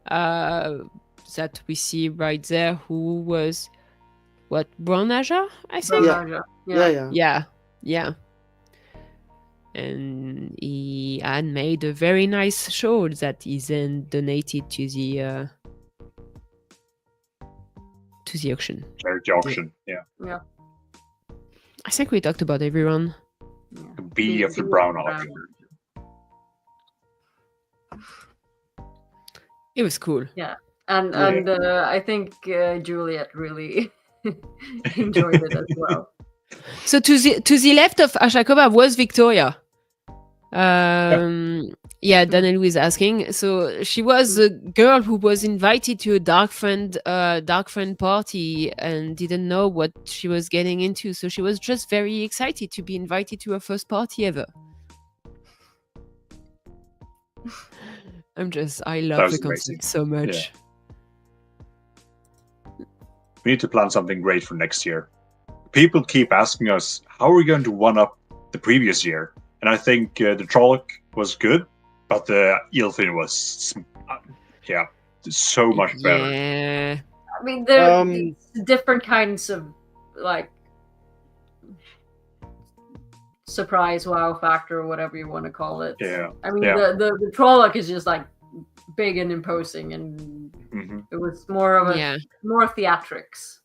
That we see right there, who was Brown Aja, I think. Yeah. And he had made a very nice show that he then donated to the auction. Charity auction, yeah. I think we talked about everyone. The B of the Brown auction. It was cool. Yeah, and I think Juliet really enjoyed it as well. So to the left of Ashakova was Victoria. Daniel was asking. So she was a girl who was invited to a dark friend party and didn't know what she was getting into. So she was just very excited to be invited to her first party ever. I love the concept so much. Yeah. We need to plan something great for next year. People keep asking us, how are we going to one-up the previous year? And I think the Trolloc was good, but the Eelfin was, so much better. Yeah. I mean, there are different kinds of, like, surprise wow factor or whatever you want to call it. Yeah. I mean, the Trolloc is just, like, big and imposing, and it was more of more theatrics.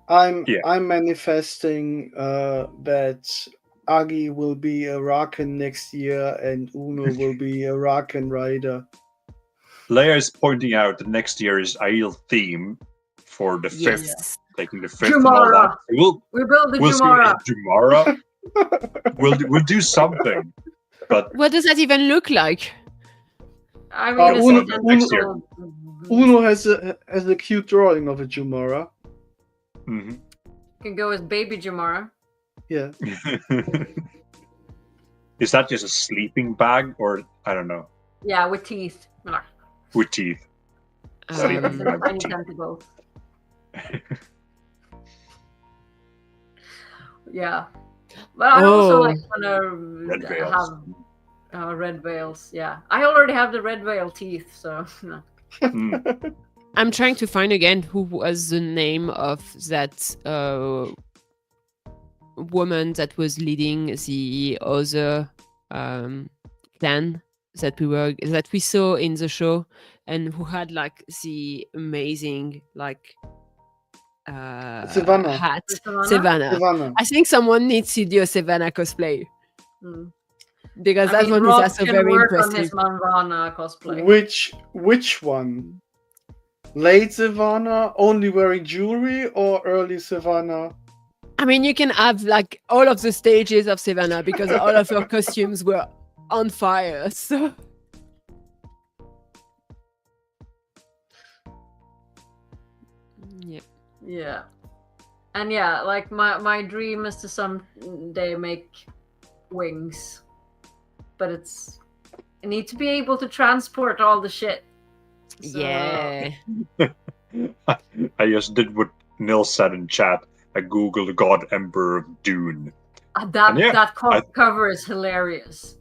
I'm manifesting that Agi will be a Rakan next year and Uno will be a Rakan rider. Leia is pointing out that next year is Aiel theme for the fifth, taking the fifth. Jumara. We build the Jumara. Jumara. We'll do something, but what does that even look like? I mean, Uno has a cute drawing of a Jumara. Can go as baby Jumara. Yeah. Is that just a sleeping bag, or I don't know? Yeah, with teeth. With teeth. Sleeping bag with teeth. Yeah, but I also want to have red veils. Yeah, I already have the red veil teeth, so. I'm trying to find again who was the name of that woman that was leading the other clan that we saw in the show, and who had like the amazing like Savannah. hat. Savannah? Savannah. I think someone needs to do a Savannah cosplay Mm. because I that mean, one is Rob also can very work on impressive. his Manvana cosplay. Which one? Late Savannah, only wearing jewelry, or early Savannah? I mean, you can have like all of the stages of Savannah because all of her costumes were on fire. So yeah. Yeah. And yeah, like my dream is to someday make wings. But I need to be able to transport all the shit. So, Yeah. I just did what Nils said in chat. I googled God Emperor of Dune. That cover is hilarious.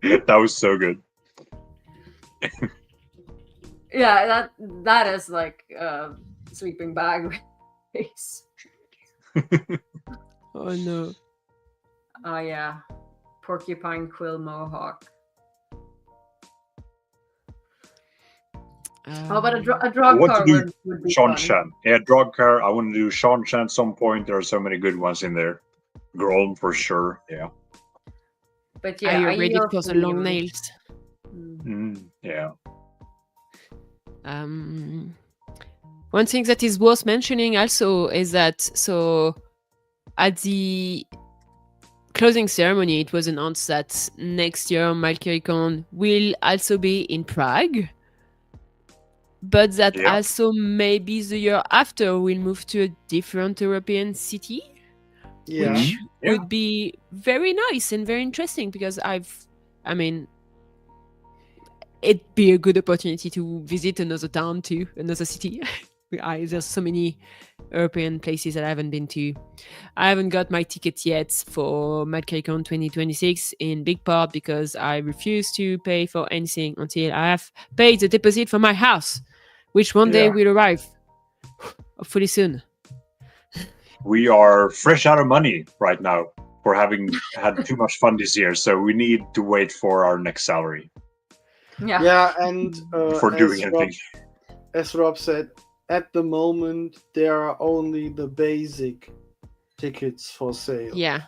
That was so good. Yeah, that is like sleeping bag face. Oh no. Oh yeah, porcupine quill mohawk. How about a drug car would be Sean fun. Shan. Yeah, drug car. I want to do Sean Shan at some point. There are so many good ones in there. Grom for sure. Yeah. But yeah, are you ready for the long nails? Yeah. One thing that is worth mentioning also is that at the closing ceremony, it was announced that next year MalkieriCon will also be in Prague, but that also maybe the year after we'll move to a different European city, which would be very nice and very interesting because it'd be a good opportunity to visit another town too, another city. There's so many European places that I haven't been to. I haven't got my ticket yet for MalkieriCon 2026 in big part because I refuse to pay for anything until I have paid the deposit for my house, which one day will arrive, hopefully soon. We are fresh out of money right now for having had too much fun this year, so we need to wait for our next salary. Yeah, and for doing anything. As Rob said, at the moment there are only the basic tickets for sale. Yeah.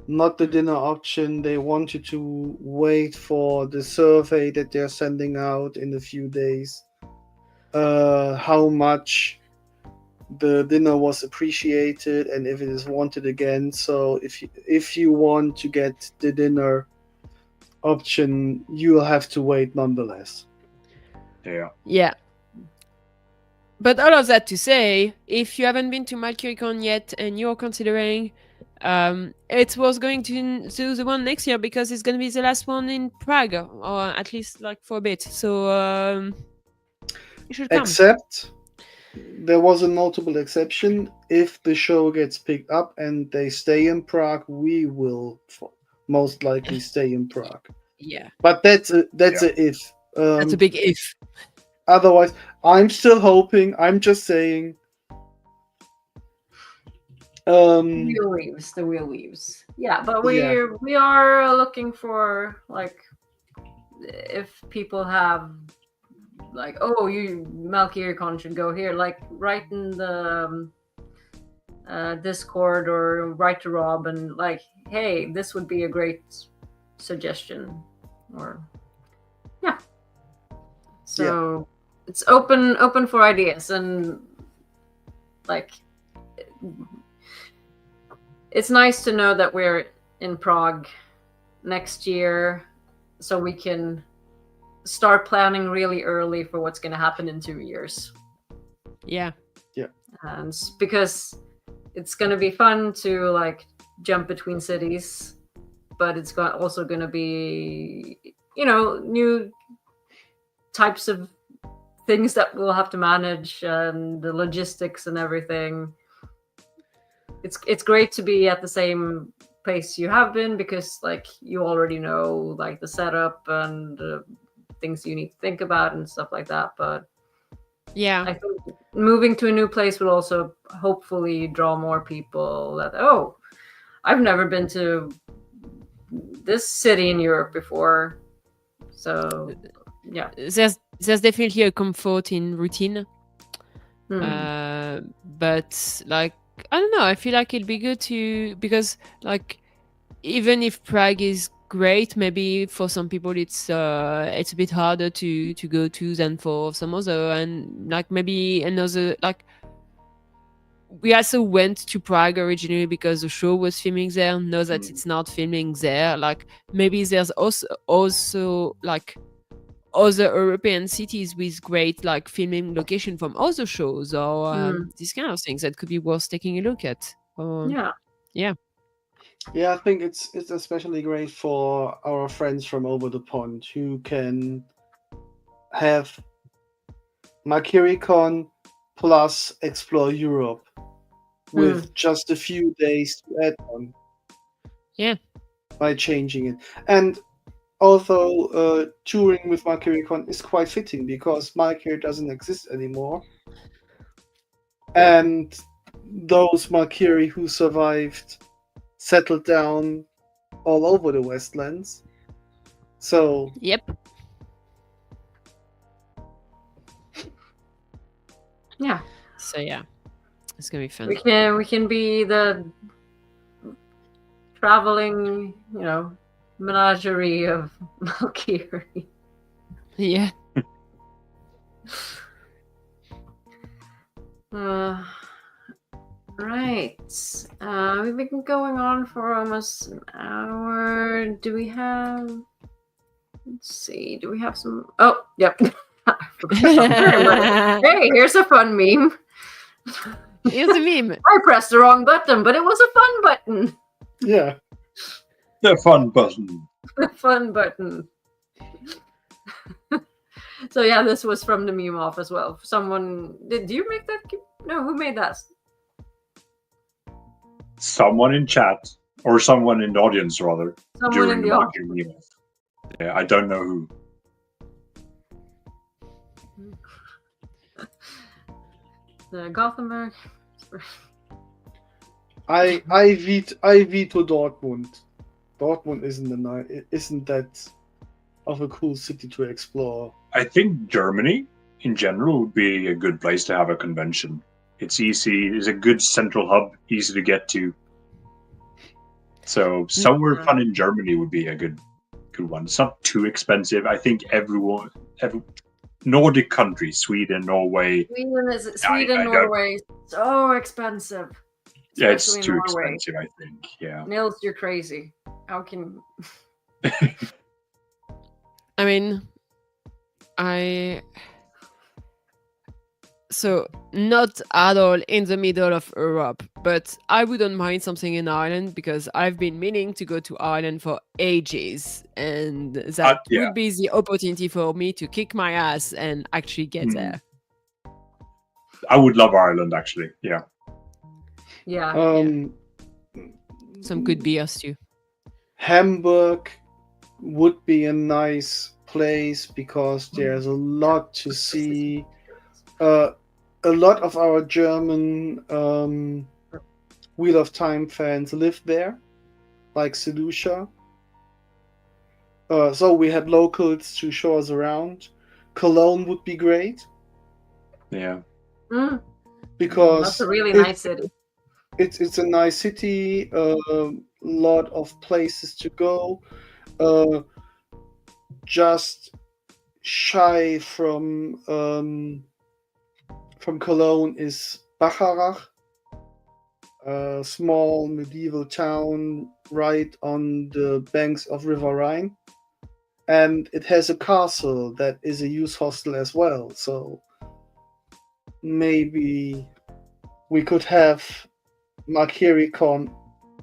Not the dinner option. They wanted to wait for the survey that they're sending out in a few days. How much the dinner was appreciated and if it is wanted again. So if you want to get the dinner option, you'll have to wait nonetheless. Yeah. But all of that to say, if you haven't been to MalkieriCon yet and you're considering, it was going to do the one next year because it's going to be the last one in Prague, or at least like for a bit. So you should come. Except there was a notable exception. If the show gets picked up and they stay in Prague, we will most likely stay in Prague. Yeah. But that's a if. That's a big if. Otherwise, I'm still hoping. I'm just saying. The wheel leaves. Yeah, but we are looking for like if people have like, oh, you MalkieriCon should go here. Like write in the Discord or write to Rob and like, hey, this would be a great suggestion. Or so it's open for ideas and like it's nice to know that we're in Prague next year so we can start planning really early for what's going to happen in 2 years. Yeah. And because it's going to be fun to like jump between cities, but it's also going to be, new types of things that we'll have to manage and the logistics and everything. It's great to be at the same place you have been because like you already know like the setup and things you need to think about and stuff like that. But I think moving to a new place will also hopefully draw more people that, oh, I've never been to this city in Europe before, so yeah. There's definitely a comfort in routine. Hmm. But like, I don't know, I feel like it'd be good to, because like, even if Prague is great, maybe for some people it's a bit harder to go to than for some other, and like maybe another, like, we also went to Prague originally because the show was filming there. Know that it's not filming there. Like, maybe there's also like other European cities with great like filming location from other shows, or these kind of things that could be worth taking a look at. Yeah. Yeah, I think it's especially great for our friends from over the pond who can have MalkieriCon plus explore Europe with just a few days to add on. Yeah. By changing it. And although touring with MalkieriCon is quite fitting because Malkier doesn't exist anymore. And those Malkieri who survived settled down all over the Westlands. So yep. Yeah. So yeah, it's gonna be fun. We can be the traveling, menagerie of Malkieri. Yeah. Right. We've been going on for almost an hour. Do we have? Let's see. Do we have some? Oh, yep. I forgot. Hey, here's a fun meme. Here's a meme. I pressed the wrong button, but it was a fun button. Yeah. The fun button. The fun button. So yeah, this was from the meme off as well. Someone did you make that? No, who made that? Someone in chat, or someone in the audience rather. Someone in the audience. Meme. Yeah, I don't know who. The Gothenburg. I veto Dortmund. Dortmund isn't that of a cool city to explore. I think Germany in general would be a good place to have a convention. It's easy. It's a good central hub, easy to get to. So somewhere fun in Germany would be a good one. It's not too expensive. I think every Nordic countries, Sweden, Norway. Norway, so expensive. Yeah, it's too expensive, I think. Yeah. Nils, you're crazy. How can? I mean, so not at all in the middle of Europe, but I wouldn't mind something in Ireland because I've been meaning to go to Ireland for ages, and that would be the opportunity for me to kick my ass and actually get there. I would love Ireland, actually. Yeah. Yeah. Some good beers too. Hamburg would be a nice place because there's a lot to see. A lot of our German Wheel of Time fans live there, like Seducia. So we had locals to show us around. Cologne would be great. Yeah. Because that's a really nice city. It's a nice city. Lot of places to go. Just shy from Cologne is Bacharach, a small medieval town right on the banks of River Rhine, and it has a castle that is a youth hostel as well. So maybe we could have MalkieriCon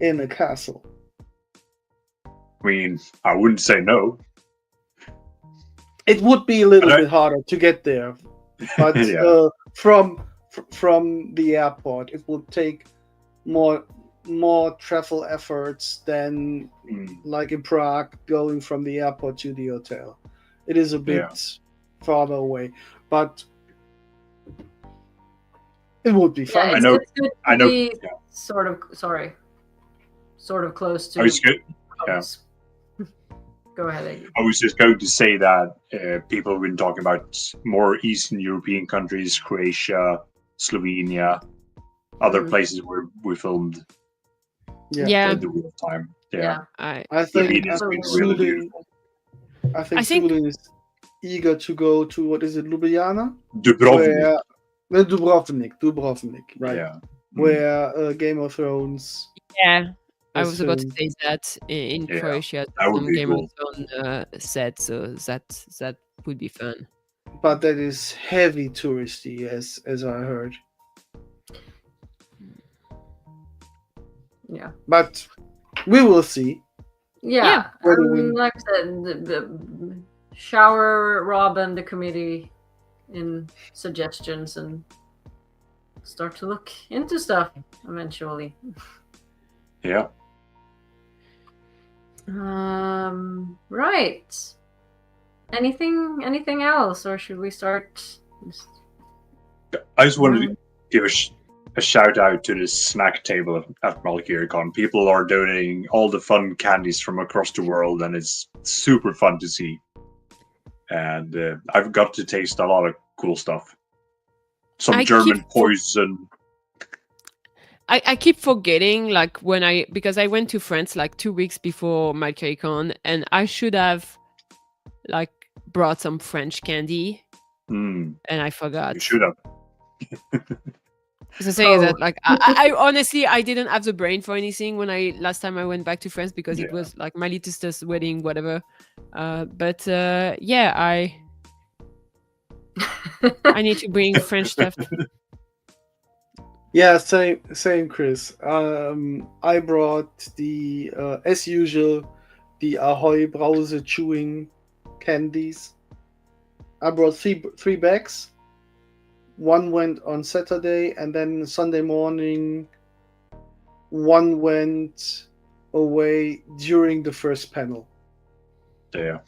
in a castle. I mean, I wouldn't say no. It would be a little bit harder to get there, but from the airport, it would take more travel efforts than like in Prague, going from the airport to the hotel. It is a bit farther away, but it would be fun. Yeah, it's good to be sort of close to. Oh, it's good. Go ahead, Eggy. I was just going to say that people have been talking about more Eastern European countries, Croatia, Slovenia, other places where we filmed Yeah. the real time. Yeah. I I think Slovenia has been so really Sulin, beautiful. I think I think- Sulin is eager to go to, what is it, Ljubljana? Dubrovnik. Where Dubrovnik, right? Yeah. Where Game of Thrones. yeah. I was was about to filmed. say that in Yeah, Croatia, that would some be Game cool. of Thrones set, so that would be fun. But that is heavy touristy, as I heard. Yeah. But we will see. Yeah. Where do we- Like I said, the shower Rob and the committee in suggestions and start to look into stuff eventually. Yeah. Right. Anything else, or should we start? I just wanted to give a shout out to the snack table at MalkieriCon. People are donating all the fun candies from across the world, and it's super fun to see. And I've got to taste a lot of cool stuff. Some I German keep poison. I keep forgetting, like, because I went to France like 2 weeks before MalkieriCon, and I should have like brought some French candy, and I forgot. You should have. The thing is that, like, I honestly I didn't have the brain for anything when last time I went back to France because it was like my little sister's wedding, whatever. But yeah, I need to bring French stuff. Yeah, same, Chris. I brought the as usual the Ahoy Brause chewing candies. I brought three bags. One went on Saturday, and then Sunday morning, one went away during the first panel. Yeah.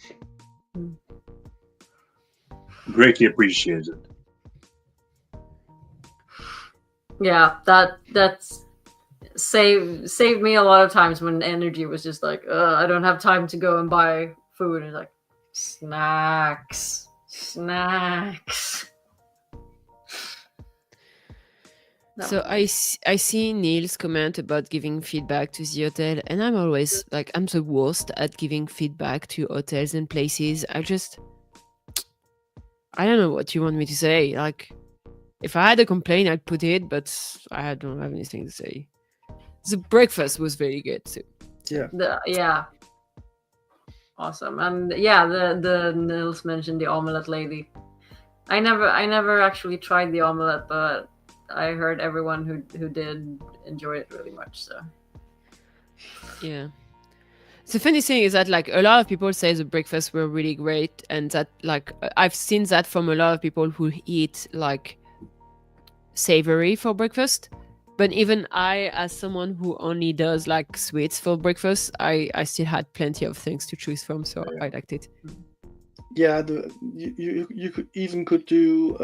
Greatly appreciated. Yeah, that's saved me a lot of times when energy was just like, I don't have time to go and buy food. And like, snacks. So I see Neil's comment about giving feedback to the hotel, and I'm always like, I'm the worst at giving feedback to hotels and places. I don't know what you want me to say. Like, if I had a complaint, I'd put it, but I don't have anything to say. The breakfast was very good too. Yeah. Awesome. And yeah, the Nils mentioned the omelette lady. I never actually tried the omelette, but I heard everyone who did enjoy it really much. So yeah. The funny thing is that, like, a lot of people say the breakfasts were really great, and that, like, I've seen that from a lot of people who eat like savory for breakfast. But even I, as someone who only does like sweets for breakfast, I still had plenty of things to choose from, so I liked it. Yeah, you could do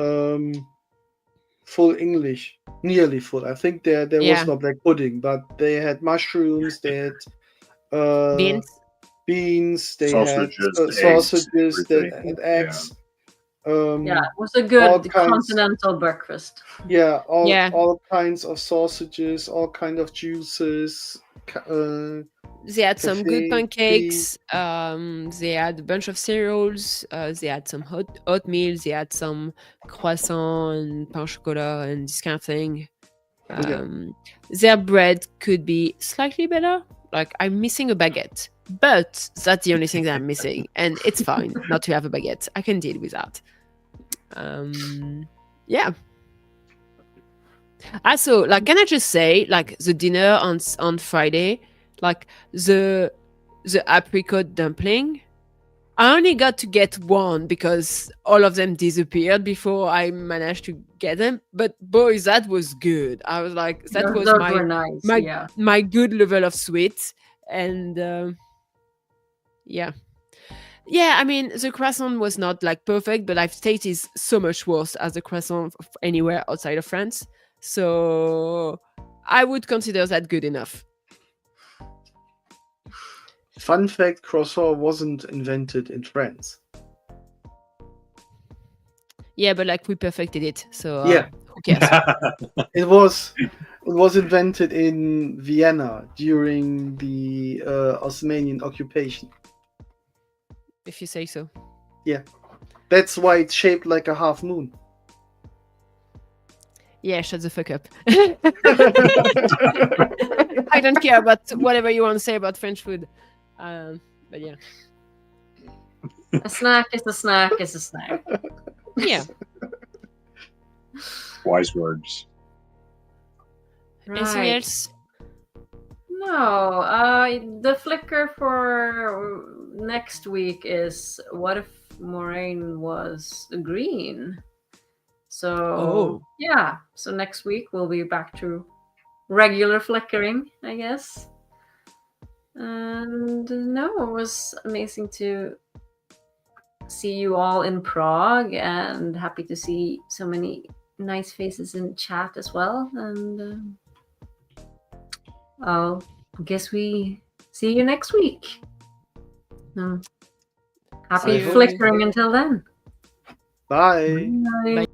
full English, nearly full. I think there was no black pudding, but they had mushrooms, they had beans, they sausages, had sausages, they had eggs. Yeah, it was a good continental breakfast. Yeah, all kinds of sausages, all kinds of juices. They had some good pancakes. They had a bunch of cereals. They had some oatmeal. They had some croissant and pain au chocolat and this kind of thing. Their bread could be slightly better. Like, I'm missing a baguette, but that's the only thing that I'm missing, and it's fine not to have a baguette. I can deal with that. Yeah. Also, like, can I just say, like, the dinner on Friday, like the apricot dumpling, I only got to get one because all of them disappeared before I managed to get them. But boy, that was good. I was like, that was my good level of sweet. And yeah. I mean, the croissant was not like perfect, but I've tasted so much worse as the croissant anywhere outside of France. So I would consider that good enough. Fun fact: croissant wasn't invented in France. Yeah, but like we perfected it, so Yeah. who cares? It was invented in Vienna during the Osmanian occupation. If you say so. That's why it's shaped like a half moon. Yeah, shut the fuck up. I don't care about whatever you want to say about French food. But yeah. A snack is a snack is a snack. Yeah. Wise words. Anything Right. else? No, the flicker for next week is what if Moraine was green? So Oh. yeah, so next week we'll be back to regular flickering, I guess. And no, it was amazing to see you all in Prague, and happy to see so many nice faces in chat as well. And I guess we see you next week. Happy See you. flickering until then. Bye. Bye.